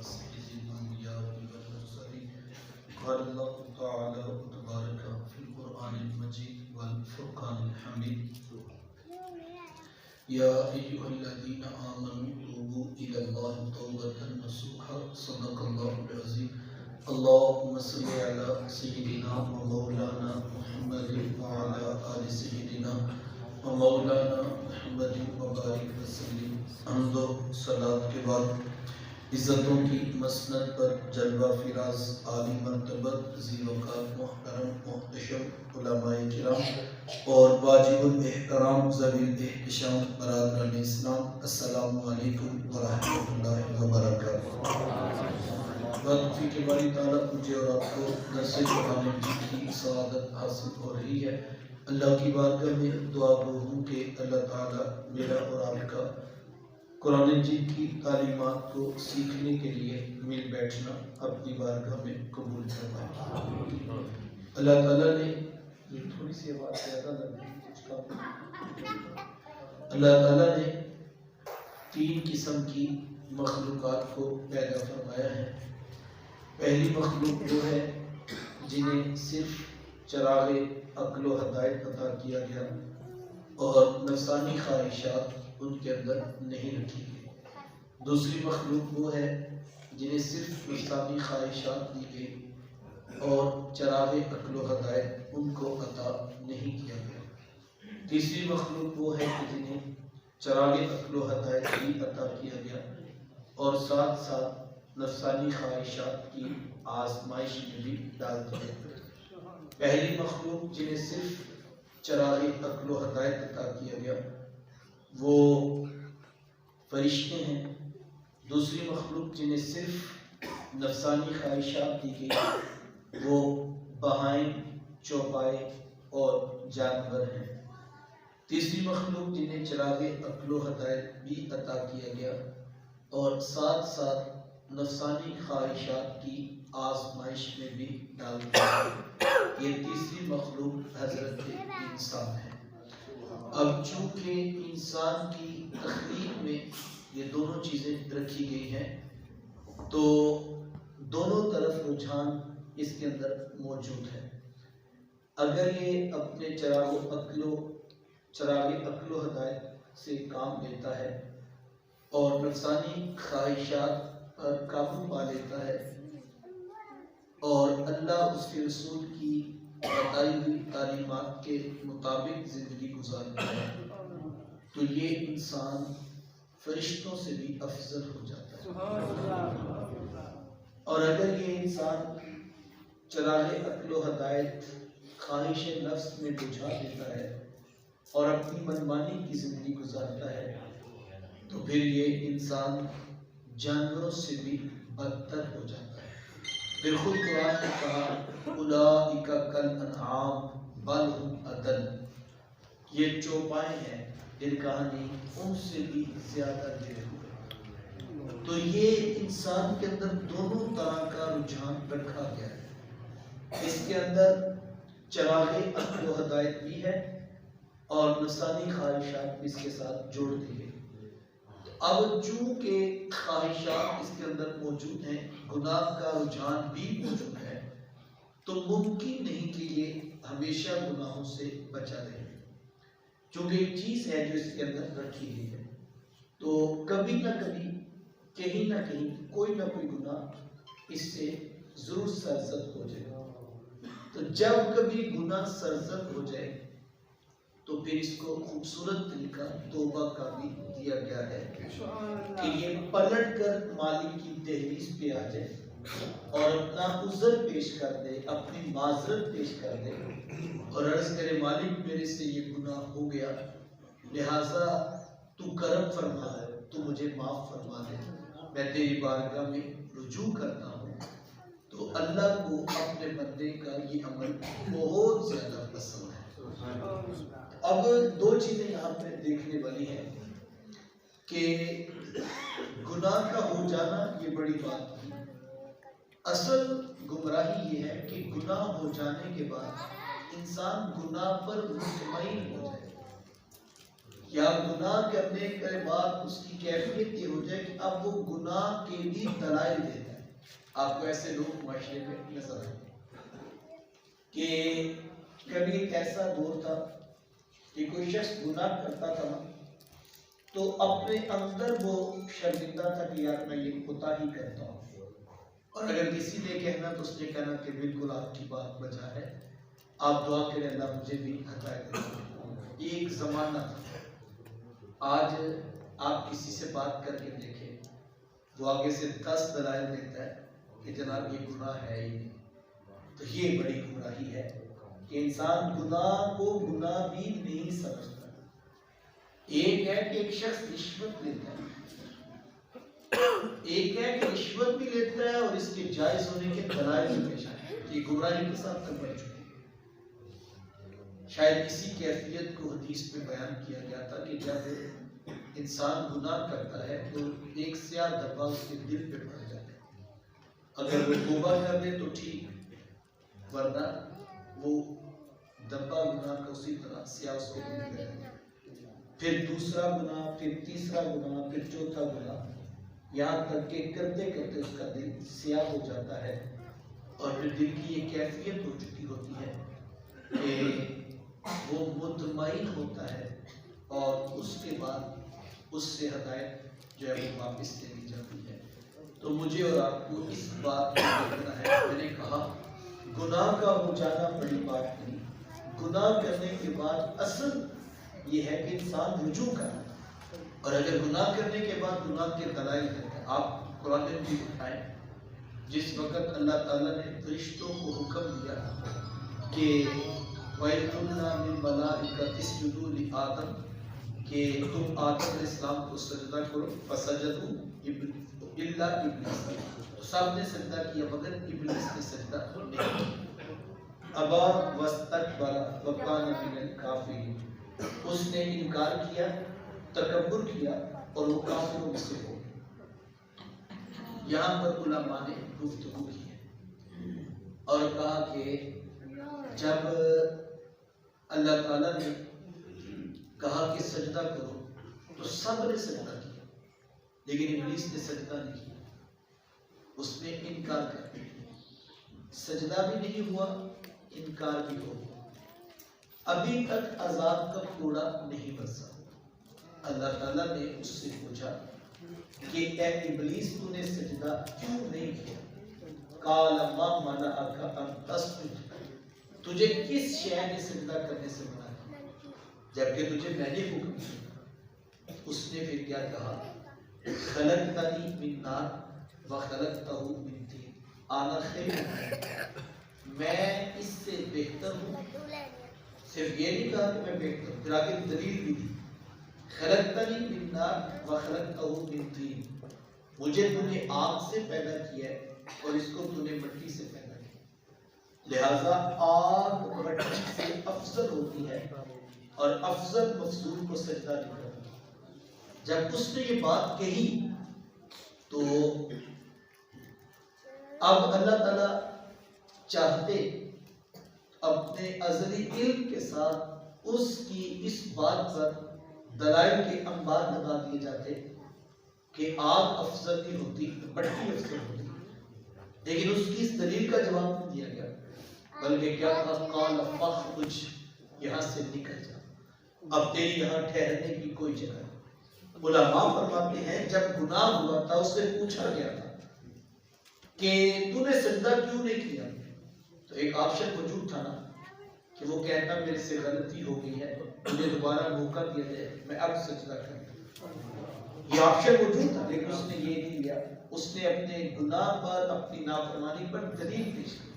سيد الأنبياء والمرسلين قال الله تعالى وتبارك في القرآن المجيد والفرقان الحميد يا أيها الذين آمنوا توبوا إلى الله توبة نصوحا صدق الله العظيم اللهم صل على سيدنا ومولانا محمد وعلى آل سيدنا ومولانا محمد وبارك وسلم حمد و صلات کے بعد عزتوں کی مسند پر جلوہ فراز عالی مرتبت ذی وقار محترم محتشم علماء کرام اور واجب الاحترام ذوی الاحتشام برادران اسلام السلام علیکم ورحمۃ اللہ وبرکاتہ۔ توفیق کے باری تعالیٰ مجھے اور آپ کو درس قرآن مجید کی سعادت حاصل ہو رہی ہے۔ اللہ کی بارگاہ میں دعا گو ہوں کہ اللہ تعالیٰ میرا اور آپ کا قرآن مجید کی تعلیمات کو سیکھنے کے لیے مل بیٹھنا اپنی بارگاہ میں قبول فرمائے۔ اللہ تعالیٰ نے تھوڑی سی آواز زیادہ لگ رہی ہے، اللہ تعالیٰ نے 3 قسم کی مخلوقات کو پیدا فرمایا ہے۔ پہلی مخلوق وہ ہے جنہیں صرف چراغ عقل و ہدایت عطا کیا گیا اور نفسانی خواہشات ان کے اندر نہیں رکھی گئی۔ دوسری مخلوق وہ ہے جنہیں صرف نفسانی خواہشات دی گئی اور چراغ عقل و ہدایت ان کو عطا نہیں کیا گیا۔ تیسری مخلوق وہ ہے کہ جنہیں چراغ عقل و ہدایت بھی عطا کیا گیا اور ساتھ ساتھ نفسانی خواہشات کی آزمائش میں بھی ڈال دیا۔ پہلی مخلوق جنہیں صرف چراغ عقل و ہدایت عطا کیا گیا وہ فرشتے ہیں۔ دوسری مخلوق جنہیں صرف نفسانی خواہشات دی گئی وہ بہائم، چوپائے اور جانور ہیں۔ تیسری مخلوق جنہیں چراغ عقل و ہدایت بھی عطا کیا گیا اور ساتھ ساتھ نفسانی خواہشات کی آزمائش میں بھی ڈال دیا، یہ تیسری مخلوق حضرت انسان ہے۔ اب چونکہ انسان کی تخلیق میں یہ دونوں چیزیں رکھی گئی ہیں تو دونوں طرف رجحان اس کے اندر موجود ہے۔ اگر یہ اپنے چراغ عقل و ہدایت سے کام لیتا ہے اور نفسانی خواہشات پر قابو پا لیتا ہے اور اللہ اس کے رسول کی بتائی ہوئی تعلیمات کے مطابق زندگی گزارتا ہے تو یہ انسان فرشتوں سے بھی افضل ہو جاتا ہے۔ اور اگر یہ انسان چراغ عقل و ہدایت خواہش نفس میں بجھا دیتا ہے اور اپنی منمانی کی زندگی گزارتا ہے تو پھر یہ انسان جانوروں سے بھی بدتر ہو جاتا ہے۔ پھر خود قرآن نے کہا اولئک کالانعام بل ھم اضل، یہ چوپائے ہیں دل کہانی ان سے بھی زیادہ گرے ہوئے۔ تو یہ انسان کے اندر دونوں طرح کا رجحان رکھا گیا ہے، اس کے اندر چراغ عقل و ہدایت بھی ہے اور نفسانی خواہشات بھی اس کے ساتھ جوڑ دی گئی۔ اب چونکہ خواہشات اس کے اندر موجود ہیں، گناہ کا رجحان بھی موجود ہے، تو ممکن نہیں کہ یہ ہمیشہ گناہوں سے بچا رہے، چونکہ ایک چیز ہے جو اس کے اندر رکھی گئی ہے تو کبھی نہ کبھی کہیں نہ کہیں کوئی نہ کوئی گناہ اس سے ضرور سرزد ہو جائے گا۔ تو جب کبھی گناہ سرزد ہو جائے تو پھر اس کو خوبصورت طریقہ توبہ کا بھی دیا گیا ہے کہ یہ پلٹ کر مالک کی دہلیز پہ آ جائے اور اپنا عذر پیش کر دے، اپنی معذرت پیش کر دے اور عرض کرے مالک میرے سے یہ گناہ ہو گیا، لہٰذا تو کرم فرما ہے، تو مجھے معاف فرما دے، میں تیری بارگاہ میں رجوع کرتا ہوں۔ تو اللہ کو اپنے بندے کا یہ عمل بہت زیادہ پسند ہے۔ اب 2 چیزیں یہاں پہ دیکھنے والی ہیں کہ گناہ کا ہو جانا یہ بڑی بات نہیں، اصل گمراہی یہ ہے کہ گناہ ہو جانے کے بعد انسان گناہ پر مطمئن ہو جائے یا گناہ کرنے کے بعد اس کی کیفیت یہ ہو جائے کہ اب وہ گناہ کے بھی دلائل دیتا ہے. آپ کو ایسے لوگ معاشرے میں نظر آئے کہ کبھی ایک ایسا دور تھا کہ کوئی شخص گناہ کرتا تھا تو اپنے اندر وہ شرمندہ تھا کہ یار میں یہ کوتاہی کرتا ہوں، اور اگر کسی نے کہنا تو اس نے کہنا کہ بالکل آپ کی بات بجا ہے، آپ دعا کریں اللہ مجھے بھی ہدایت دے. یہ ایک زمانہ تھا. آج آپ کسی سے بات کر کے دیکھیں، وہ آگے سے 10 دلائل دیتا ہے کہ جناب یہ گناہ ہے ہی نہیں. تو یہ بڑی گمراہی ہے کہ انسان گناہ کو گناہ بھی نہیں سمجھتا. ایک ہے کہ ایک شخص رشوت لیتا ہے، ایک ہے کہ رشوت بھی لیتا ہے اور اس کے جائز ہونے کے دلائل بھی پیش آئے. یہ گمراہی کے ساتھ تک بڑھ چکی ہے. شاید اسی کیفیت کو حدیث میں بیان کیا گیا تھا کہ جب انسان گناہ کرتا ہے تو ایک سیاہ دھبا اس کے دل پہ پڑ جاتا ہے. اگر وہ توبہ کر لے تو ٹھیک، ورنہ وہ دھبا گناہ کا اسی طرح سیاہ اس کے دل پہ رہتا ہے. پھر دوسرا گناہ، پھر تیسرا گناہ، پھر چوتھا گناہ، یہاں تک کہ کرتے کرتے اس کا دل سیاہ ہو جاتا ہے. اور پھر دل کی یہ کیفیت ہو چکی ہوتی ہے کہ وہ مطمئن ہوتا ہے اور اس کے بعد اس سے ہدایت جو ہے وہ واپس لے لی جاتی ہے. تو مجھے اور آپ کو اس بات کو دیکھنا ہے. میں نے کہا گناہ کا ہو جانا بڑی بات نہیں، گناہ کرنے کے بعد اصل یہ ہے کہ انسان رجوع کرے. اور اگر گناہ کرنے کے بعد گناہ کے دلائل ہیں، آپ قرآن میں بھی اٹھائیں جس وقت اللہ تعالیٰ نے فرشتوں کو حکم دیا کہ وَإِذْ قُلْنَا لِلْمَلَائِكَةِ اسْجُدُوا لِآدَمَ کہ تم آدم علیہ السلام کو سجدہ کرو، فَسَجَدُوا إِلَّا إِبْلِيسَ، سب نے سجدہ کیا مگر ابلیس نے سجدہ نہیں کیا. ابا واستکبر وکان من الکافرین، اس نے انکار کیا، تکبر کیا اور وہ کافروں میں سے ہو. یہاں پر علماء نے گفتگو کی ہے اور کہا کہ جب اللہ تعالیٰ نے کہا کہ سجدہ کرو تو سب نے سجدہ کیا، لیکن ابلیس نے سجدہ نہیں کیا. اس نے انکار کر دیا، سجدہ بھی نہیں ہوا، انکار بھی ہو گیا. ابھی تک عذاب کا کوڑا نہیں برسا. اللہ تعالیٰ نے اس سے پوچھا کہ اے ابلیس تو نے سجدہ کیوں نہیں کیا؟ قال ما منعک ان تسجد، تجھے کس شے نے سجدہ کرنے سے منع کیا جبکہ تجھے میں نے حکم دیا؟ اس نے پھر کیا کہا؟ خلقتنی من نار وخلقتہ من طین، انا خیر، میں اس سے بہتر ہوں. صرف یہ نہیں کہا کہ میں بہتر ہوں، پھر آگے دلیل بھی دی. خلقتنی من نار وخلقتہ من طین، مجھے تو نے آگ سے پیدا کیا ہے اور اس کو تو نے مٹی سے پیدا کیا، لہذا آگ مٹی سے افضل ہوتی ہے اور افضل مفضول کو سجدہ نہیں کرتا. جب اس نے یہ بات کہی تو اب اللہ تعالیٰ چاہتے اپنے ازلی علم کے ساتھ اس کی اس بات پر دلائل کے انبار لگا دیے جاتے کہ آگ افضل نہیں ہوتی، مٹی افضل ہوتی. لیکن اس کی اس دلیل کا جواب نہیں دیا گیا، بلکہ کیا کہا؟ قال فاخرج، یہاں سے نکل جا، اب تیری یہاں ٹھہرنے کی کوئی جگہ نہیں. علماء فرماتے ہیں جب گناہ ہوا تھا اس سے پوچھا گیا تھا کہ تو نے سجدہ کیوں نہیں کیا؟ تو ایک آپشن موجود تھا نا کہ وہ کہتا میرے سے غلطی ہو گئی ہے، مجھے دوبارہ موقع دیا جائے، میں اب سجدہ کروں. یہ آپشن موجود تھا لیکن اس نے یہ نہیں لیا. اس نے اپنے گناہ پر، اپنی نافرمانی پر دلیل پیش کی.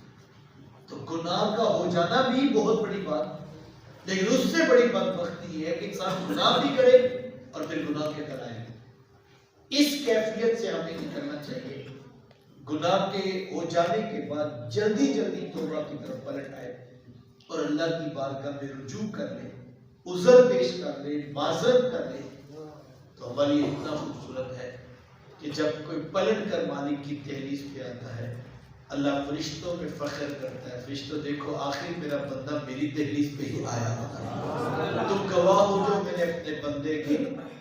تو گناہ کا ہو جانا بھی بہت بڑی بات، لیکن اس سے بڑی بدبختی یہ ہے کہ انسان گناہ بھی کرے اور پھر گناہ کے کرائے. اس کیفیت سے ہمیں نکلنا چاہیے. گناہ کے ہو جانے کے بعد جلدی جلدی توبہ کی طرف پلٹ آئے اور اللہ کی بارگاہ میں رجوع کر لے، عذر پیش کر لے، معذرت کر لے. تو ہمارے اتنا خوبصورت ہے کہ جب کوئی پلٹ کر مالک کی تحریف پہ آتا ہے، اللہ فرشتوں میں فخر کرتا ہے، فرشتوں دیکھو آخر میرا بندہ میری دہلیز پہ ہی آیا، تم گواہ ہو جو میں نے اپنے بندے کے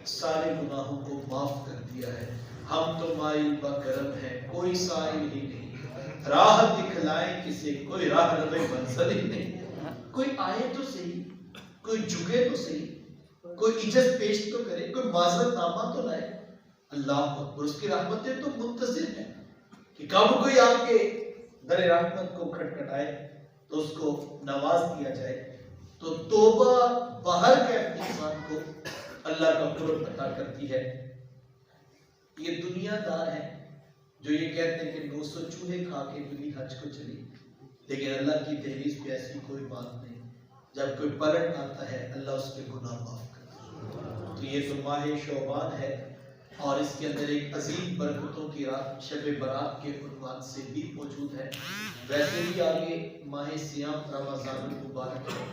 سارے گناہوں کو معاف کر دیا ہے، ہم تو مائل بکرم ہیں کوئی سائل ہی نہیں، راہ دکھلائیں کسے کوئی راہ رہے منزل ہی نہیں، کوئی آئے تو صحیح، کوئی جھکے تو صحیح، کوئی عجز پیش تو کرے، کوئی معذرت نامہ تو لائے۔ اللہ اکبر، اس کی رحمتیں تو منتظر ہیں کہ کب کوئی آپ کے در رحمت کو کھٹکھٹائے تو اس کو نواز دیا جائے۔ تو توبہ باہر کے اپنے انسان کو اللہ کا قرب عطا کرتی ہے۔ یہ دنیا دار ہے جو یہ کہتے ہیں کہ 900 چوہے کھا کے بلی حج کو چلی، لیکن اللہ کی دہلیز پہ ایسی کوئی بات نہیں، جب کوئی پلٹ آتا ہے اللہ اس کے گناہ معاف کرتا ہے۔ تو یہ تو ماہ شعبان ہے اور اس کے اندر ایک عظیم برکتوں کی رات شب برات کے عنوان سے بھی موجود ہے۔ ویسے بھی آگے ماہ سیام رمضان المبارک ہے،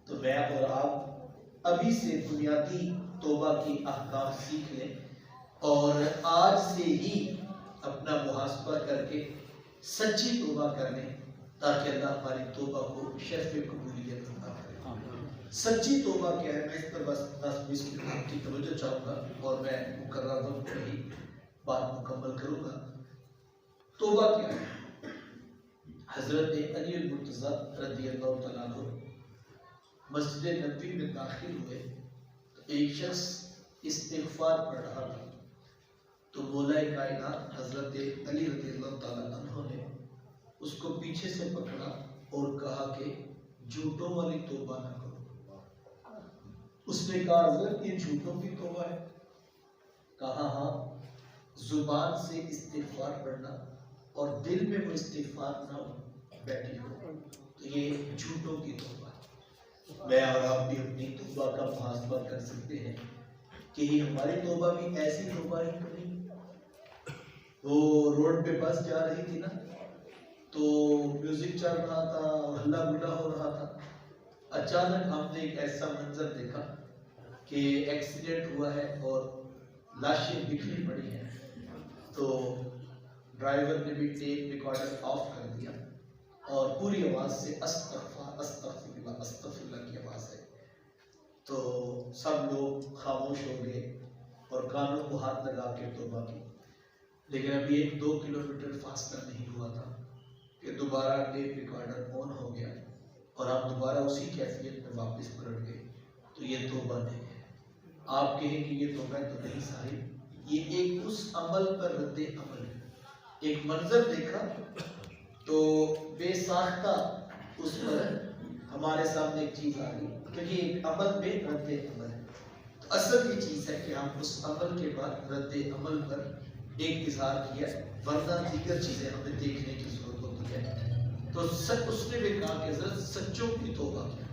تو میں اور آپ ابھی سے بنیادی توبہ کی احکام سیکھ لیں اور آج سے ہی اپنا محاسبہ کر کے سچی توبہ کر لیں تاکہ اللہ ہماری توبہ کو شرف قبولیت عطا کرے۔ سچی توبہ کیا ہے، میں اس پر بس 10-20 منٹ آپ کی توجہ چاہوں گا اور میں مقررہ وقت پر ہی بات مکمل کروں گا۔ توبہ کیا ہے؟ حضرت علی المرتضیٰ رضی اللہ تعالیٰ عنہ مسجد نبوی میں داخل ہوئے تو ایک شخص استغفار پڑھ رہا تھا، تو مولا کائنات حضرت علی رضی اللہ تعالیٰ عنہ نے اس کو پیچھے سے پکڑا اور کہا کہ جھوٹوں والی توبہ نہ کرو۔ اس نے کہا حضرت یہ جھوٹوں کی توبہ ہے؟ کہا ہاں، زبان سے استغفار پڑھنا اور دل میں وہ استغفار نہ بیٹھی ہو تو یہ جھوٹوں کی توبہ ہے۔ میں اور آپ بھی اپنی توبہ کا محاسبہ کر سکتے ہیں کہ ہماری توبہ بھی ایسی توبہ ہی نہیں۔ وہ روڈ پہ بس جا رہی تھی نا، تو میوزک چل رہا تھا، ہلا گلا ہو رہا تھا، اچانک ہم نے ایک ایسا منظر دیکھا کہ ایکسیڈنٹ ہوا ہے اور لاشیں بکھری پڑی ہیں، تو ڈرائیور نے بھی ٹیپ ریکارڈر آف کر دیا اور پوری آواز سے استغفر استغفر اللہ استغفر اللہ کی آواز ہے۔ تو سب لوگ خاموش ہو گئے اور کانوں کو ہاتھ لگا کے توبہ کی، لیکن ابھی 1-2 کلومیٹر فاصلہ نہیں ہوا تھا کہ دوبارہ ٹیپ ریکارڈر آن ہو گیا اور آپ دوبارہ اسی کیفیت میں واپس پلٹ گئے۔ تو یہ توبہ نہیں ہے۔ آپ کہیں کہ یہ توبہ تو نہیں صاحب، یہ ایک اس عمل پر رد عمل ہے۔ ایک منظر دیکھا تو بے ساختہ اس پر ہمارے سامنے ایک چیز آ گئی، کیونکہ ایک عمل پہ رد عمل ہے، تو اصل یہ چیز ہے کہ ہم اس عمل کے بعد رد عمل پر ایک اظہار کیا، ورنہ دیگر چیزیں ہمیں دیکھنے کی ضرورت ہوتی ہے۔ تو اس نے بھی کہا کہ حضرت سچوں کی توبہ کیا؟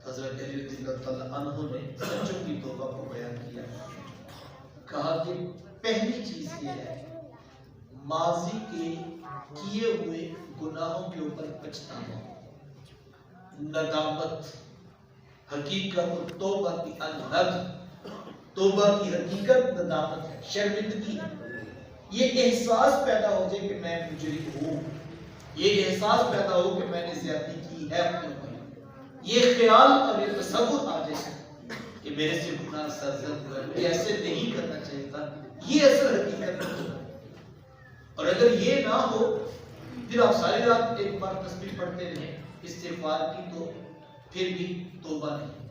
حضرت علی رضی اللہ تعالیٰ عنہ نے سچوں کی توبہ کو بیان کیا، کہا کہ پہلی چیز یہ ہے ماضی کے کیے ہوئے گناہوں کے اوپر پچھتاوا، ندامت، حقیقت توبہ کی الندم، توبہ کی حقیقت ندامت ہے، شرمندگی ہے۔ یہ احساس پیدا ہو جائے کہ میں مجرم ہوں، یہ احساس پیدا ہو کہ میں نے زیادتی کی ہے اپنے اوپر، یہ خیال اور یہ تصور آ جائے کہ میرے سے گناہ سرزد ہوا ہے، ایسے نہیں کرنا چاہیے تھا، یہ اصل حقیقت ہے۔ اور اگر یہ نہ ہو پھر آپ ساری رات ایک بار تسبیح پڑھتے رہیں استغفار کی تو پھر بھی توبہ نہیں۔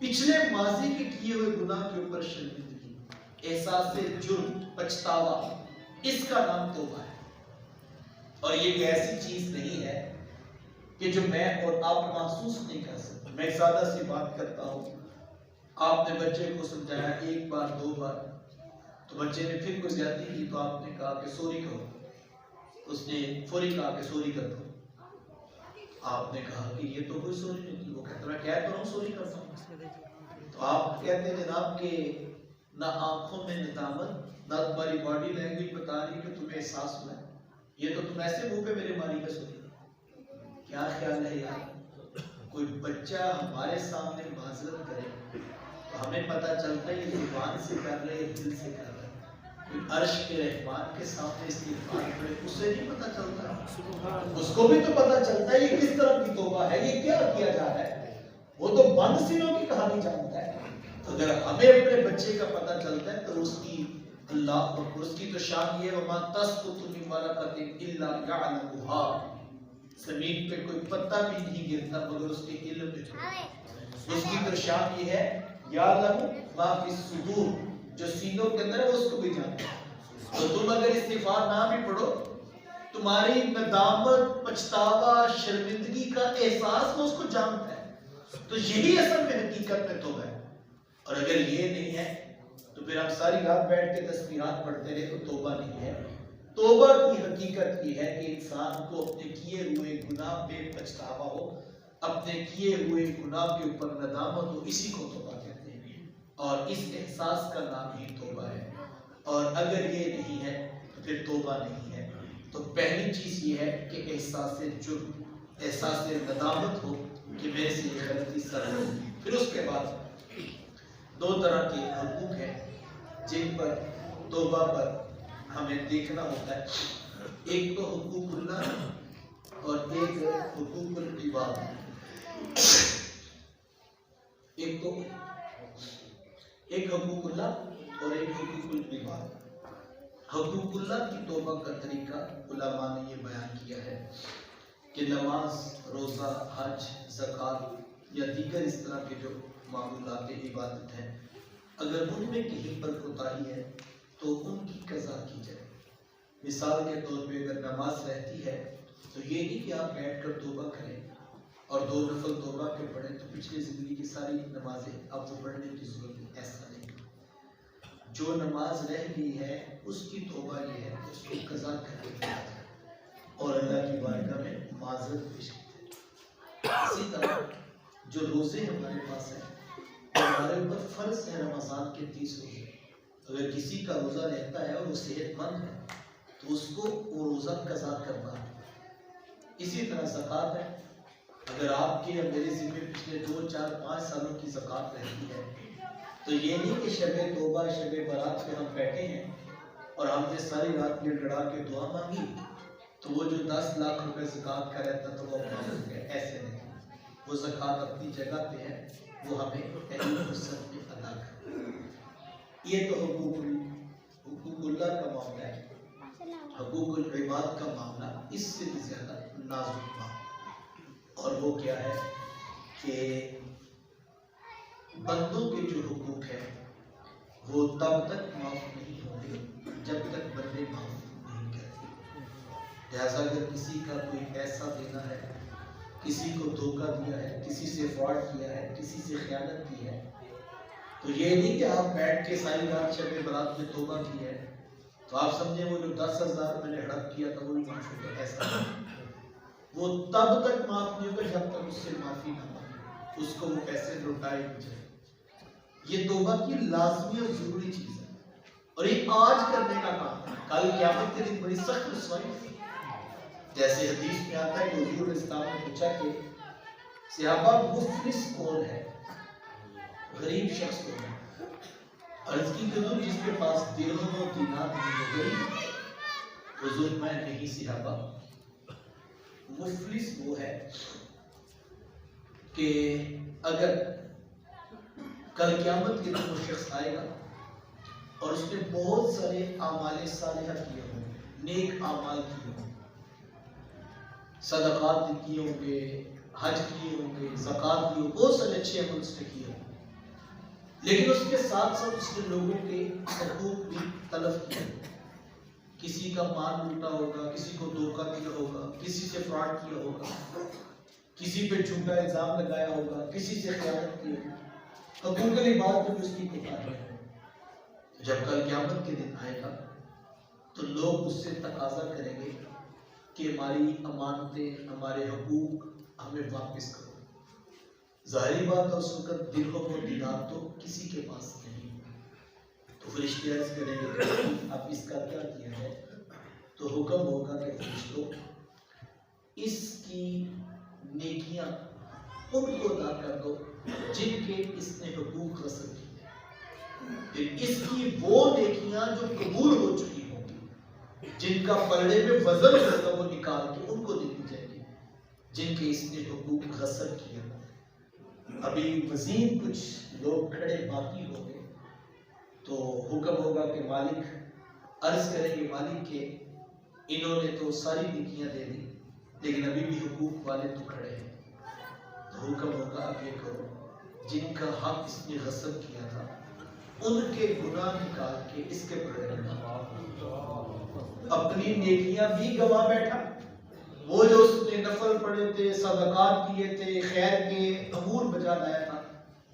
پچھلے ماضی کے کیے ہوئے گناہ کے اوپر شرمندگی، احساس جرم، پچھتاوا، اس کا نام توبہ ہے۔ اور یہ کوئی ایسی چیز نہیں ہے کہ جو میں اور آپ محسوس نہیں کر سکتے۔ میں سادہ سی بات کرتا ہوں، آپ نے بچے کو سمجھایا 1 بار 2 بار، تو بچے نے پھر کوئی زیادتی کی تو آپ نے کہا کہ سوری کرو، اس نے فوری کہا کہ سوری کر دو۔ آپ نے کہا کہ یہ تو کوئی سوری نہیں تھی، وہ کہتا میں کیا کروں سوری کرتا ہوں۔ تو آپ کہتے ہیں جناب کہ نہ آنکھوں میں ندامت، نہ تمہاری باڈی لینگویج بتا رہی کہ تمہیں احساس ہوا ہے، یہ تو تم ایسے منہ پہ میرے ماری کا سوری۔ کیا خیال ہے یار، کوئی بچہ ہمارے سامنے معذرت کرے تو ہمیں پتہ چلتا ہے یہ زبان سے کر رہے ہیں دل سے کر رہے ہیں، عرش کے رحمان کے سامنے استغفار کرے اسے نہیں پتہ چلتا؟ اس کو بھی تو پتہ چلتا ہے یہ کس طرح کی توبہ ہے، یہ کیا کیا جا رہا ہے، وہ تو بند سینوں کی کہانی جانتا ہے۔ اگر ہمیں اپنے بچے کا پتہ چلتا ہے تو اس کی اللہ اکبر، اس کی تو شان یہ ہے وَمَا تَسْقُطُ مِن وَرَقَةٍ إِلَّا يَعْلَمُهَا، زمین پہ کوئی پتا بھی نہیں گرتا مگر اس کے علم میں۔ اس کی تو شان یہ ہے یَعْلَمُ مَا فِي الصُّدُورِ، جو سینوں کے اندر ہے وہ اس کو بھی جانتا ہے۔ تو تم اگر استغفار نہ بھی پڑھو، تمہاری ندامت، پچھتاوا، شرمندگی کا احساس وہ اس کو جانتا ہے۔ تو یہی اصل میں حقیقت میں توبہ ہے۔ اور اگر یہ نہیں ہے تو پھر ہم ساری رات بیٹھ کے تسبیحات پڑھتے رہے تو توبہ نہیں ہے۔ توبہ کی حقیقت یہ ہے کہ انسان کو اپنے کیے ہوئے گناہ پہ پچھتاوا ہو، اپنے کیے ہوئے گناہ کے اوپر ندامت ہو، اسی کو توبہ کہتے ہیں۔ اور اس احساس کا نام ہی توبہ ہے۔ اور اگر یہ نہیں ہے تو پھر توبہ نہیں ہے۔ تو پہلی چیز یہ ہے کہ احساس جرم، احساس ندامت ہو کہ میرے سے یہ غلطی سر ہو۔ پھر اس کے بعد دو طرح کے حقوق ہیں جن پر توبہ پر ہمیں دیکھنا ہوتا ہے، ایک تو حقوق اللہ اور ایک حقوق العباد۔ ایک حقوق اللہ اور ایک حقوق العباد۔ حقوق اللہ کی توبہ کا طریقہ علماء نے یہ بیان کیا ہے کہ نماز، روزہ، حج، زکوٰۃ یا دیگر اس طرح کے جو معمولات عبادت ہیں، اگر ان میں کہیں پر کوتاہی ہے تو ان کی قضا کی جائے۔ مثال کے طور پہ اگر نماز رہتی ہے تو یہ نہیں کہ آپ بیٹھ کر توبہ کریں اور 2 نفل توبہ کے پڑھیں تو پچھلی زندگی کی ساری نمازیں آپ کو پڑھنے کی ضرورت نہیں، ایسا نہیں۔ جو نماز رہ گئی ہے اس کی توبہ یہ ہے کہ اس کو قضا کر کے اور اللہ کی بارگاہ میں معذرت پیش کی جائے۔ اسی طرح جو روزے ہمارے پاس ہیں، ہمارے اوپر فرض ہے رمضان کے 30 روزے۔ اگر کسی کا روزہ رہتا ہے اور وہ صحت مند ہے تو اس کو وہ روزہ قضا کرنا ہے۔ اسی طرح زکوٰۃ ہے، اگر آپ کے یا میرے ذمہ پچھلے 2، 4، 5 سالوں کی زکوٰۃ رہتی ہے تو یہ نہیں کہ شب توبہ، شب برات پہ ہم بیٹھے ہیں اور ہم نے ساری رات یہ لڑا کے دعا مانگی تو وہ جو 10 لاکھ روپے زکوٰۃ کا رہتا تو وہ معاف ہو گیا، ایسے نہیں۔ وہ زکوٰۃ اپنی جگہ پہ ہے، وہ ہمیں پہلی فرصت میں ادا کرنا۔ یہ تو حقوق اللہ کا معاملہ ہے۔ حقوق العباد کا معاملہ اس سے بھی زیادہ نازک معاملہ، اور وہ کیا ہے کہ بندوں کے جو حقوق ہیں وہ تب تک معاف نہیں ہوں گے جب تک بندے معاف نہیں کرتے۔ لہٰذا اگر کسی کا کوئی پیسہ دینا ہے، کسی کو دھوکہ دیا ہے، کسی سے فراڈ کیا ہے، کسی سے خیانت کی ہے، تو یہ نہیں کہ آپ بیٹھ کے ساری رات شب برات میں توبہ کی ہے تو آپ سمجھیں وہ جو 10,000 میں نے ہڑپ کیا تھا وہ بھی معاف ہو گیا، ایسا نہیں۔ وہ تب تک معاف نہیں ہوگا جب تک اس سے معافی نہ مانگے، اس کو وہ پیسے لوٹائے نہیں جائے۔ یہ توبہ کی لازمی اور ضروری چیز ہے، اور یہ آج کرنے کا کام ہے۔ کل قیامت کے دن بڑی سخت رسوائی ہے۔ جیسے حدیث میں آتا ہے کہ حضور اسلام نے پوچھا کہ صحابہ مفلس کون ہے، غریب شخص کون ہے؟ عرض کی حضور جس کے پاس درہم و دینار نہیں ہو گئی، حضور میں نہیں صحابہ، مفلس وہ ہے کہ اگر کل قیامت کے دن وہ شخص آئے گا اور اس نے بہت سارے اعمال صالحہ کیے ہوں گے، نیک اعمال کیے ہوں گے، صدقات کیے ہوں گے، حج کیے ہوں گے، زکوٰۃ کیے ہوں گے، بہت سارے اچھے عمل اس نے کیے ہوں گے، لیکن اس کے ساتھ ساتھ اس نے لوگوں کے حقوق بھی تلف کیے ہوں گے۔ کسی کا مال لوٹا ہوگا، کسی کو دھوکہ دیا ہوگا، کسی سے فراڈ کیا ہوگا، کسی پہ جھوٹا الزام لگایا ہوگا، کسی سے خیانت کی ہوگی، حقوق العباد میں بھی اس کی کوتاہی ہے۔ جب کل قیامت کے دن آئے گا تو لوگ اس سے تقاضا کریں گے کہ ہماری امانتیں، ہمارے حقوق ہمیں واپس کرو۔ ظاہری بات ہے اس وقت درہم و دینار تو کسی کے پاس نہیں، تو فرشتے عرض کریں گے کہ اب اس کا کیا کیا ہے؟ تو حکم ہوگا کہ فرشتوں اس کی نیکیاں ان کو ادا کر دو جن کے اس نے حقوق غصب کیے، پھر اس کی وہ نیکیاں جو قبول ہو چکی ہوں گی، جن کا پلڑے میں وزن ہوگا وہ نکال کے ان کو دینی چاہیے، جن کے اس نے حقوق غصب کیے ہوں۔ ابھی مزید کچھ لوگ کھڑے باقی ہوں گے تو حکم ہوگا کہ مالک عرض کریں گے مالک کے انہوں نے تو ساری نیکیاں دے دی لیکن ابھی بھی حقوق والے تو کھڑے ہیں، تو حکم ہوگا اب یہ کرو جن کا حق اس نے غصب کیا تھا ان کے گناہ نکال کے اس کے پلڑے میں اپنی نیکیاں بھی گوا بیٹھا، وہ جو اس نے نفل پڑھے تھے، صدقات کیے تھے، خیر کے امور بجا لایا تھا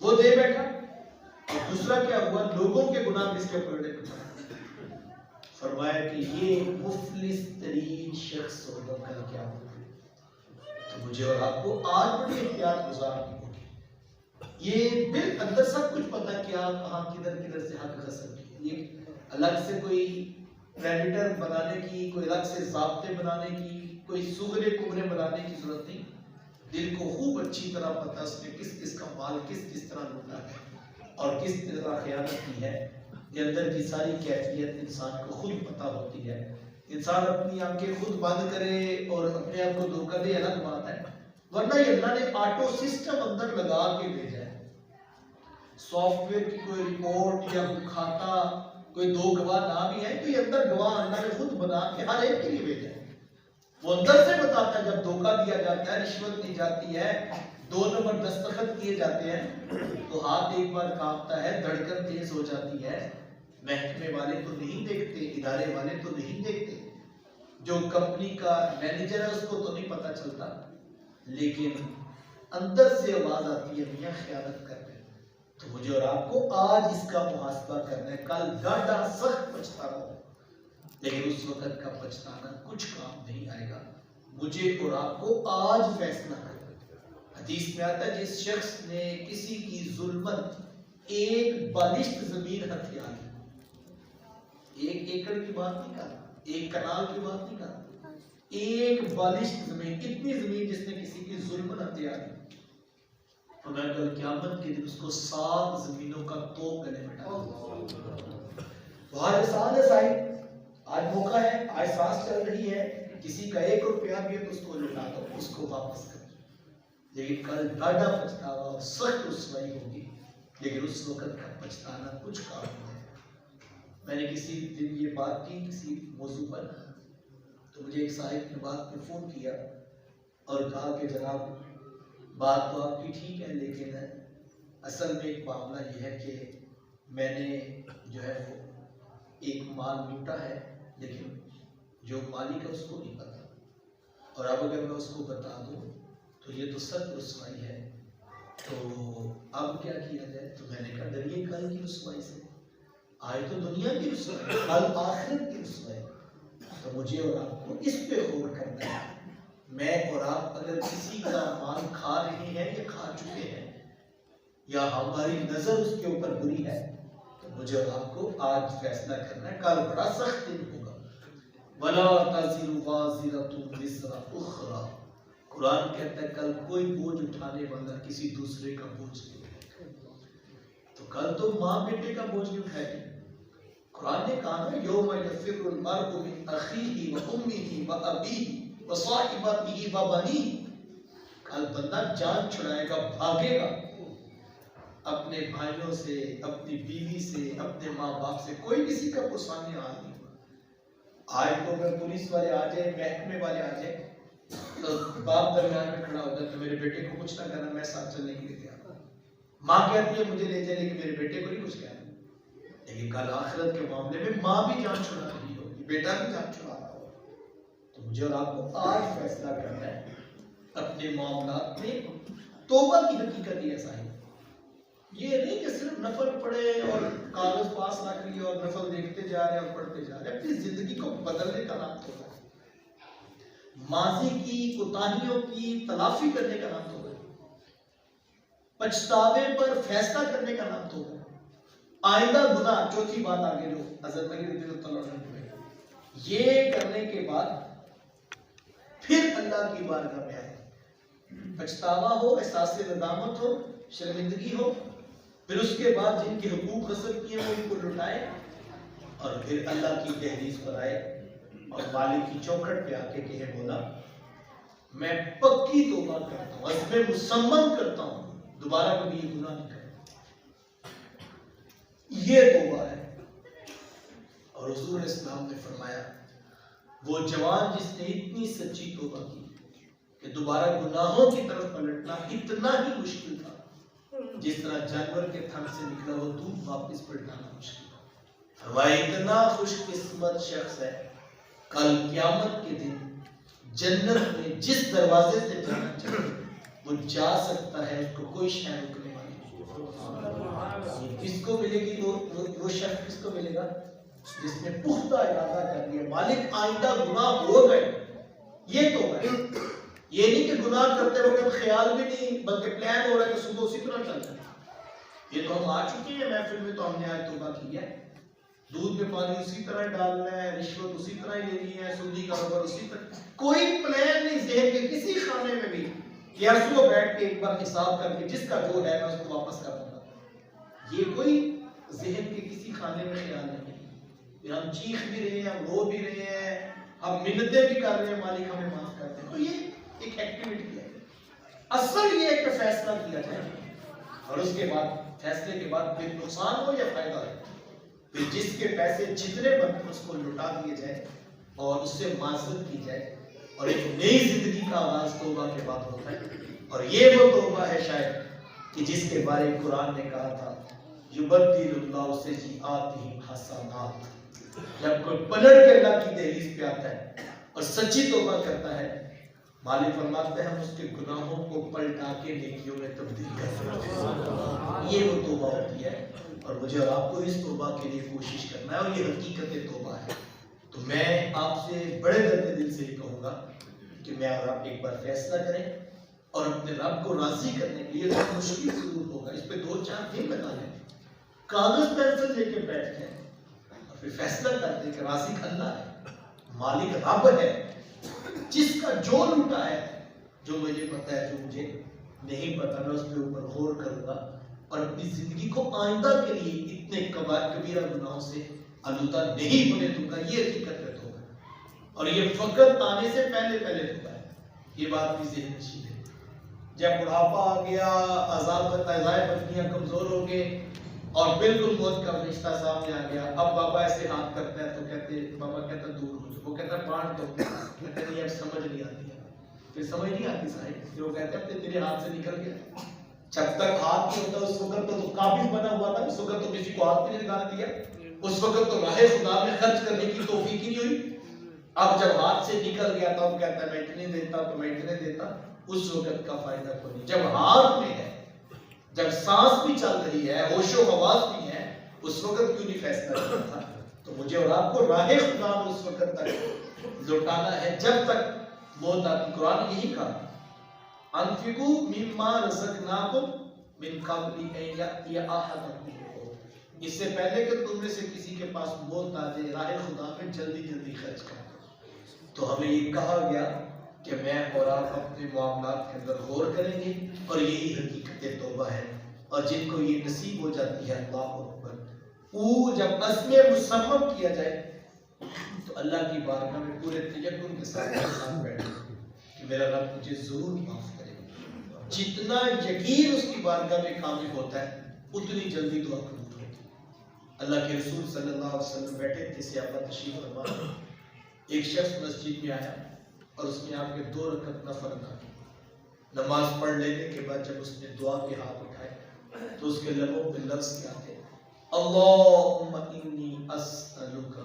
وہ دے بیٹھا، اور دوسرا کیا ہوا لوگوں کے گناہ بھی اس کے پلڑے میں۔ فرمایا کہ یہ مفلس ترین شخص ہوگا کل کیا ہوگا۔ تو مجھے اور آپ کو آج بڑی احتیاط گزارنی ہوگی، یہ بال اندر سب کچھ پتا کیا کہاں کدھر سے حق غصب کی، یہ الگ سے کوئی پیرامیٹر بنانے کی، کوئی الگ سے ضابطے بنانے کی، کوئی سغرے کمرے بنانے کی ضرورت نہیں۔ دل کو خوب اچھی طرح پتا اس نے کس کس کا مال کس طرح لوٹا ہے اور کس طرح خیانت کی ہے، یہ اندر کی ساری کیفیت انسان کو خود پتا ہوتی ہے۔ انسان اپنی آنکھیں خود بند کرے اور اپنے آپ کو دھوکہ دے الگ بات ہے، ورنہ یہ اللہ نے آٹو سسٹم اندر لگا کے بھیجا ہے۔ سافٹ ویئر کی کوئی رپورٹ یا کھاتا کوئی دو گواہ نہ بھی ہے تو یہ اندر گواہ اللہ نے خود بنا کے ہر ایک کے لیے بھیجا ہے، وہ اندر سے بتاتا ہے جب دھوکہ دیا جاتا ہے، رشوت دی جاتی ہے، 2 نمبر دستخط کیے جاتے ہیں تو ہاتھ ایک بار کانپتا ہے، دھڑکن تیز ہو جاتی ہے۔ محکمے والے تو نہیں دیکھتے، ادارے والے تو نہیں دیکھتے، جو کمپنی کا مینیجر ہے اس کو تو نہیں پتا چلتا، لیکن اندر سے آواز آتی ہے میاں خیانت کر رہے ہیں۔ تو مجھے اور آپ کو آج اس کا محاسبہ کرنا ہے، کل ڈاڈا سخت پچھتانا ہو، لیکن اس وقت کا پچھتانا کچھ کام نہیں آئے گا۔ مجھے اور آپ کو آج فیصلہ کرنا ہے۔ حدیث میں آتا ہے جس شخص نے کسی کی ظلمت ایک بالشت زمین ہتھیار لی، 1 ایکڑ کی بات نہیں کر رہا، 1 کنال کی بات نہیں کر رہا، 1 بالشت زمین، اتنی زمین جس نے کسی کی ظلمت ہتھیار لی، تو میں کل قیامت کے دن اس کو 7 زمینوں کا توپ گلے میں ڈال دوں۔ تو آج آسان ہے صاحب، آج موقع ہے، آج سانس چل رہی ہے، کسی کا 1 روپیہ بھی ہے تو اس کو لٹا دو، اس کو واپس کر دو، لیکن کل ڈاڈا پچھتاوا اور سخت رسوائی ہوگی، لیکن اس وقت کا پچھتانا کچھ کام نہیں ہے۔ میں نے کسی دن یہ بات کی کسی موضوع پر، تو مجھے ایک صاحب نے بات میں فون کیا اور کہا کہ جناب بات تو آپ کی ٹھیک ہے لیکن اصل میں ایک معاملہ یہ ہے کہ میں نے جو ہے وہ ایک مال لوٹا ہے لیکن جو مالک ہے اس کو نہیں پتا، اور اب اگر میں اس کو بتا دوں تو یہ تو سخت رسوائی ہے، تو اب کیا کیا جائے؟ تو میں نے کہا ڈریے کل کی رسوائی سے، آج تو دنیا کی رسوائی، کل آخرت کی رسوائی، تو مجھے اور آپ کو اس پہ غور کرنا ہے۔ میں اور آپ اگر کسی کا مال کھا رہے ہیں یا کھا چکے ہیں یا ہماری نظر اس کے اوپر بری ہے تو مجھے اور آپ کو آج فیصلہ کرنا ہے، کل بڑا سخت دن ہوگا۔ وَلَا تَزِرُ وَازِرَةٌ وِزْرَ أُخْرَى، قرآن کہتا ہے کل کوئی بوجھ اٹھانے والا کسی دوسرے کا بوجھ نہیں اٹھائے گا۔ تو کل تو ماں بیٹے کا بوجھ نہیں اٹھائے گی، قرآن نے کہا نا یوم یفر المرء من اخیہ وامہ وابیہ وصاحبتہ وبنیہ، کل بندہ جان چھڑائے گا، بھاگے گا اپنے بھائیوں سے، اپنی بیوی سے، اپنے ماں باپ سے، کوئی کسی کا پرسانے حال نہیں ہوگا۔ آج تو اگر پولیس والے آ جائے، محکمے والے آ جائے تو باپ درمیان میں کھڑا ہوتا ہے تو میرے بیٹے کو کچھ نہ کرنا، میں ساتھ چلنے کے لیے تیار ہوں، ماں کہتی ہے مجھے لے جائے لیکن میرے بیٹے کو نہیں کچھ کہنا۔ لیکن کل آخرت کے معاملے میں ماں بھی جان چھڑا رہی ہوگی، بیٹا بھی جان چھڑا رہا ہوگا، تو مجھے اور آپ کو آج فیصلہ کرنا ہے اپنے معاملات میں۔ توبہ کی حقیقت یہ ایسا ہے، یہ نہیں کہ صرف نفل پڑھے اور کاغذ پاس رکھ لیے اور نفل دیکھتے جا رہے اور پڑھتے جا رہے، اپنی زندگی کو بدلنے کا نام توبہ ہے، ماضی کی کوتاہیوں کی تلافی کرنے کا نام توبہ ہے، پچھتاوے پر فیصلہ کرنے کا نام توبہ ہے، آئندہ گناہ، چوتھی بات آگے لو حضرت علی رضی اللہ عنہ یہ کرنے کے بعد پھر اللہ کی بارگاہ میں آئے، پچھتاوا ہو، احساس ندامت ہو، شرمندگی ہو، پھر اس کے بعد جن کے حقوق غصب کیے وہ ان کو لٹائے، اور پھر اللہ کی دہلیز پر آئے اور مالک کی چوکھٹ پہ آ کے کہے مولا میں پکی توبہ کرتا ہوں، عزم مصمم کرتا ہوں، دوبارہ کبھی یہ گناہ نہیں کرتا۔ یہ توبہ ہے۔ اور حضور اسلام نے فرمایا وہ جوان جس نے اتنی سچی توبہ کی کہ دوبارہ گناہوں کی طرف پلٹنا اتنا ہی مشکل تھا جس طرح جانور کے تھن سے نکلا وہ دودھ واپس پلٹانا مشکل تھا۔ فرمایا اتنا خوش قسمت شخص ہے کل قیامت کے دن جنت میں جس دروازے سے جانا چاہے وہ جا سکتا ہے، اس کو کوئی شے روکنے والی نہیں۔ کس کو ملے گی وہ شخص کس کو ملے گا؟ جس نے پختہ ارادہ کر لیا مالک آئندہ گناہ ہو گئے، یہ تو ہے۔ یہ نہیں کہ گناہ کرتے وقت خیال بھی نہیں بلکہ پلان ہو رہا ہے کہ صبح اسی طرح چل جائے۔ یہ تو ہم آ چکے ہیں محفل میں، تو ہم نے آج توبہ کی ہے، دودھ میں پانی اسی طرح ڈالنا ہے، رشوت اسی طرح ہی لینی ہے، سودی کاروبار اسی طرح، کوئی پلان نہیں ذہن کے کسی خانے میں بھی یا صبح بیٹھ کے ایک بار حساب کر کے جس کا جو ہے میں اس کو واپس کر دوں گا۔ یہ کوئی ذہن کے کسی خانے میں خیال نہیں۔ ہم چیخ بھی رہے ہیں، ہم رو بھی رہے ہیں، ہم منتیں بھی کر رہے ہیں مالک ہمیں معاف کر دیں، تو یہ ایک ایکٹیویٹی ہے۔ اصل یہ ہے کہ فیصلہ کیا جائے اور اس کے بعد فیصلے کے بعد پھر نقصان ہو یا فائدہ ہو، پھر جس کے پیسے جتنے بنتے اس کو لٹا دیے جائے اور اس سے معذرت کی جائے اور ایک نئی زندگی کا آغاز توبہ کے بعد ہوتا ہے۔ اور یہ وہ توبہ ہے شاید کہ جس کے بارے میں قرآن نے کہا تھا یبدل اللہ سیئاتہم حسنات۔ جب کوئی پلٹ کے اللہ کی دہلیز پہ آتا ہے اور سچی توبہ کرتا ہے، مالک فرماتے ہیں ہم اس کے گناہوں کو پلٹا کے نیکیوں میں تبدیل کرتے ہیں۔ یہ وہ توبہ ہوتی ہے اور مجھے اور آپ کو اس توبہ کے لیے کوشش کرنا ہے، اور یہ حقیقت توبہ ہے۔ تو میں آپ سے بڑے درد دل سے یہ کہوں گا کہ میں اور آپ ایک بار فیصلہ کریں اور اپنے رب کو راضی کرنے کے لیے بہت مشکل ضرور ہوگا، اس پہ 2-4 دن لگا لیں، کاغذ پینسل لے کے بیٹھ جائیں اور پھر فیصلہ کرتے کہ رازق اللہ ہے، مالک رب ہے، جس کا جو لوٹا ہے، جو مجھے پتا ہے جو مجھے نہیں پتا میں اس کے اوپر غور کروں گا اور اپنی زندگی کو آئندہ کے لیے اتنے کبیرہ گناہوں سے آلودہ نہیں ہونے دوں گا۔ یہ حقیقت ہے توبہ، اور یہ فقط آنے سے پہلے توبہ ہے۔ یہ بات بھی ذہن نشین ہے۔ جب بڑھاپا آ گیا، اعضاء بدنیاں کمزور ہو گئے اور بالکل موت کا رشتہ سامنے آ گیا، اب بابا ایسے ہاتھ کرتا ہے تو کہتے بابا کہتا دور ہو جاؤ، وہ کہتا بانٹ دو، کہتے نہیں اب سمجھ نہیں آتی ہے، پھر سمجھ نہیں آتی صاحب، پھر وہ کہتے اب تیرے ہاتھ سے نکل گیا۔ جب تک ہاتھ نہیں ہوتا اس وقت تو قابض بنا ہوا تھا، اس وقت تو کسی کو ہاتھ بھی نہیں لگانے دیا، اس وقت تو راہ خدا میں خرچ کرنے کی توفیق ہی نہیں ہوئی۔ اب جب ہاتھ سے نکل گیا تو اب کہتا ہے میں اتنے دیتا تو میں اتنے دیتا، اس وقت کا فائدہ کوئی نہیں۔ جب ہاتھ میں ہے، جب سانس بھی چل رہی ہے، ہوش و حواس بھی ہے، اس وقت کیوں نہیں فیصلہ کیا تھا؟ تو مجھے اور آپ کو راہ خدا میں اس وقت تک لوٹانا ہے جب تک موت آتی۔ قرآن یہی کہا انفقوا مما رزقناکم من قبل ان یأتی احدکم الموت، اس سے پہلے کہ تم میں سے کسی کے پاس موت آ جائے راہ خدا میں جلدی جلدی خرچ کرو۔ تو ہمیں یہ کہا گیا کہ میں اور آپ اپنے معاملات کے اندر غور کریں گے، اور یہی حقیقت توبہ ہے۔ اور جن کو یہ نصیب ہو جاتی ہے، اللہ اکبر، وہ جب عزم مصمم کیا جائے تو اللہ کی بارگاہ میں پورے تیقن کے ساتھ بیٹھے کہ میرا رب مجھے ضرور معاف کرے گا۔ جتنا یقین اس کی بارگاہ میں کامل ہوتا ہے اتنی جلدی دعا قبول ہوتی ہے۔ اللہ کے رسول صلی اللہ علیہ وسلم بیٹھے تھے، صحابہ تشریف فرما، ایک شخص مسجد میں آیا اور اس نے آپ کے 2 رکعت نفل ادا کی۔ نماز پڑھ لینے کے بعد جب اس نے دعا کے ہاتھ اٹھائے تو اس کے لبوں پہ لفظ کیا تھے؟ اللہم انی اسألک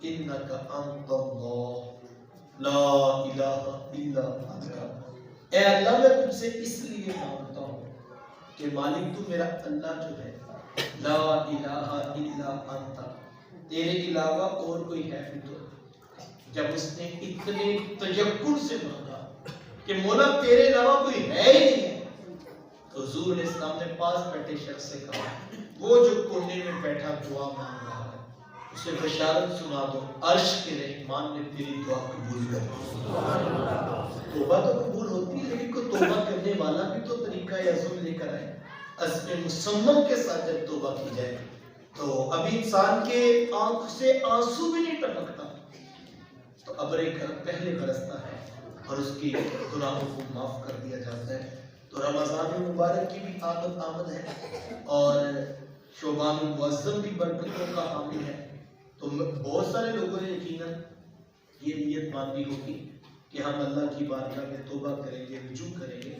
انک انت اللہ لا الہ الا انت۔ اے اللہ میں تجھ سے اس لیے مانگتا ہوں کہ مالک تو میرا اللہ جو ہے، لا الہ الا انت، تیرے علاوہ اور کوئی ہے بھی تو۔ جب اس نے اتنے تیقن سے مانگا کہ مولا تیرے علاوہ کوئی ہے ہی نہیں ہے، تو حضور نے سامنے پاس بیٹھے شخص سے کہا وہ جو کونے میں بیٹھا دعا مانگ رہا ہے اسے بشارت سنا دو، عرش کے رحمان نے تیری دعا قبول کر لی۔ توبہ تو قبول ہوتی ہے، لیکن کوئی توبہ کرنے والا بھی تو طریقہ عزم لے کر آئے۔ عزم مصمم کے ساتھ جب توبہ کی جائے تو ابھی انسان کے آنکھ سے آنسو بھی نہیں ٹپکتا تو ابر کرم پہلے برستا ہے اور اس کی گناہوں کو معاف کر دیا جاتا ہے. تو رمضان مبارک کی بھی آمد ہے اور شعبان المعظم بھی برکتوں کا حامل ہے. تو بہت سارے لوگوں نے یقیناً یہ نیت باندھی ہوگی کہ ہم اللہ کی بارگاہ میں توبہ کریں گے, رجوع کریں گے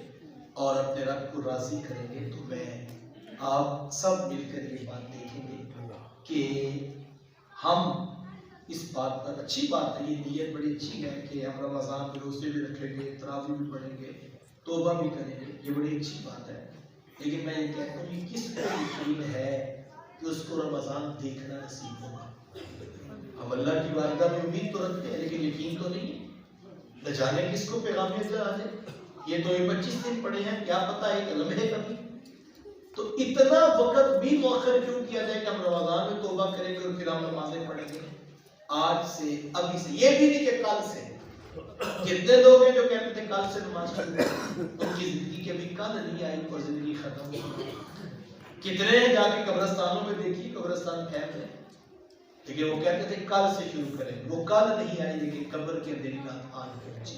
اور اپنے رب کو راضی کریں گے. تو میں آپ سب مل کر یہ بات دیکھیں گے کہ ہم اس بات پر, اچھی بات ہے, یہ نیت بڑی اچھی ہے کہ ہم رمضان میں روزے بھی رکھیں گے, تراویح بھی پڑھیں گے, توبہ بھی کریں گے, یہ بڑی اچھی بات ہے. لیکن میں یہ کہتا ہوں کہ کس کو یقین ہے کہ اس کو رمضان دیکھنا نصیب ہوگا؟ ہم اللہ کی بارگاہ میں امید تو رکھتے ہیں لیکن یقین تو نہیں ہے. نہ جانے کس کو پیغام نظر آ جائے. یہ تو 25 دن پڑے ہیں, کیا پتہ ایک لمحے کبھی. تو اتنا وقت بھی مؤخر کیوں کیا جائے کہ ہم رمضان میں توبہ کریں گے اور پھر ہم نمازیں پڑھیں گے آج سے, ابھی سے. یہ بھی نہیں کہ کل سے. کتنے لوگ ہیں جو کہتے تھے کل سے نماز شروع کریں, ان کی زندگی کے بھی کل نہیں آئی اور زندگی ختم ہو گئی. کتنے ہیں جا کے قبرستانوں میں دیکھیے, قبرستان خیر ہے لیکن وہ کہتے تھے کل سے شروع کریں. وہ کل نہیں آئی لیکن قبر کے دن رات آج پہنچی.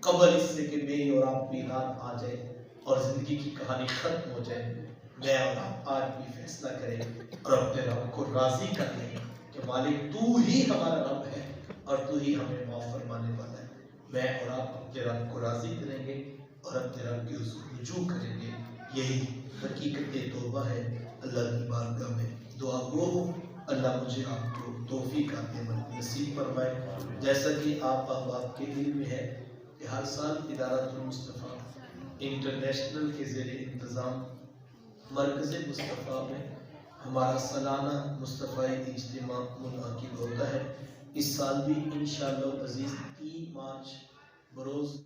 قبر اس سے کہ میری اور آپ کی رات آ جائے اور زندگی کی کہانی ختم ہو جائے. میں اور آپ آج بھی فیصلہ کریں اور اپنے رب کو راضی کر لیں کہ مالک تو ہی ہمارا رب ہے اور تو ہی ہمیں معاف فرمانے والا ہے. میں اور آپ اپنے رب کو راضی کریں گے اور اپنے رب کے حضور رجوع کریں گے. یہی حقیقت توبہ ہے. اللہ کی بارگاہ میں دعا گو ہو اللہ مجھے آپ کو توفیق عمل نصیب فرمائے. جیسا کہ آپ احباب کے علم میں ہے کہ ہر سال ادارۃ المصطفیٰ انٹرنیشنل کے زیر انتظام مرکز مصطفیٰ میں ہمارا سالانہ مصطفیٰ اجتماع منعقد ہوتا ہے. اس سال بھی انشاءاللہ عزیز 3 مارچ بروز